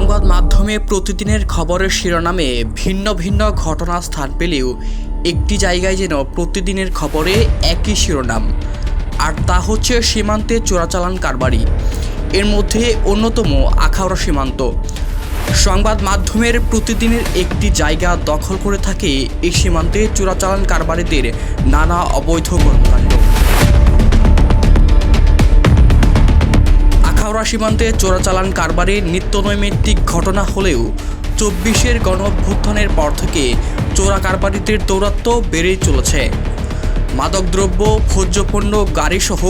সংবাদ মাধ্যমে প্রতিদিনের খবরের শিরোনামে ভিন্ন ভিন্ন ঘটনা স্থান পেলেও একটি জায়গায় যেন প্রতিদিনের খবরে একই শিরোনাম, আর তা হচ্ছে সীমান্তে চোরাচালান কারবারি। এর মধ্যে অন্যতম আখাউড়া সীমান্ত। সংবাদ মাধ্যমের প্রতিদিনের একটি জায়গা দখল করে থাকে এই সীমান্তে চোরাচালান কারবারিদের নানা অবৈধ কর্মকাণ্ড। আখাউড়া সীমান্তে চোরাচালান কারবারির নিত্যনৈমিত্তিক ঘটনা হলেও ২৪-এর গণঅভ্যুত্থানের পর থেকে চোরা কারবারিদের দৌরাত্ম্য বেড়েই চলেছে। মাদকদ্রব্য, ভোজ্যপণ্য, গাড়িসহ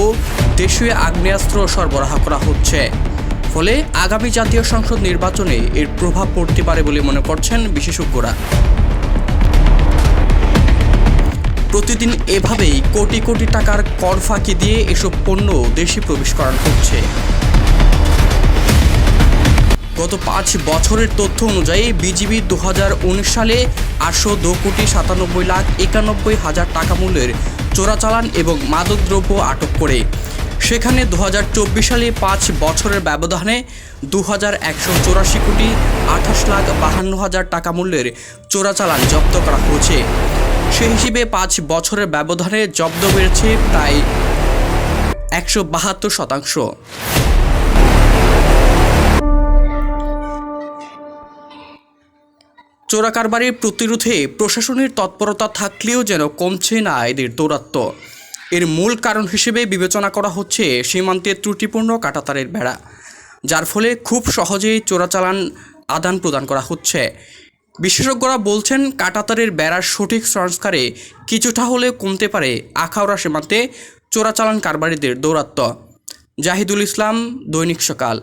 দেশীয় আগ্নেয়াস্ত্র সরবরাহ করা হচ্ছে। ফলে আগামী জাতীয় সংসদ নির্বাচনে এর প্রভাব পড়তে পারে বলে মনে করছেন বিশেষজ্ঞরা। প্রতিদিন এভাবেই কোটি কোটি টাকার কর ফাঁকি দিয়ে এসব পণ্য দেশে প্রবেশ করানো হচ্ছে। গত ৫ বছরের তথ্য অনুযায়ী বিজিবি ২০১৯ সালে ৮১,৯৭,৯১,হাজার টাকা মূল্যের চোরাচালান এবং মাদকদ্রব্য আটক করে। সেখানে ২০২৪ সালে ৫ বছরের ব্যবধানে ২,১৮৪,২৮,৫২,০০০ টাকা মূল্যের চোরাচালান জব্দ করা হয়েছে। সে হিসেবে ৫ বছরের ব্যবধানে জব্দ বেড়েছে প্রায় ১৭২%। চোরা কারবারির প্রতিরোধে প্রশাসনের তৎপরতা থাকলেও যেন কমছে না এদের দৌরাত্ম্য। এর মূল কারণ হিসেবে বিবেচনা করা হচ্ছে সীমান্তে ত্রুটিপূর্ণ কাঁটাতারের বেড়া, যার ফলে খুব সহজেই চোরাচালান আদান প্রদান করা হচ্ছে। বিশেষজ্ঞরা বলছেন, কাঁটাতারের বেড়ার সঠিক সংস্কারে কিছুটা হলেও কমতে পারে আখাউড়া সীমান্তে চোরাচালান কারবারিদের দৌরাত্ম্য। জাহিদুল ইসলাম, দৈনিক সকাল।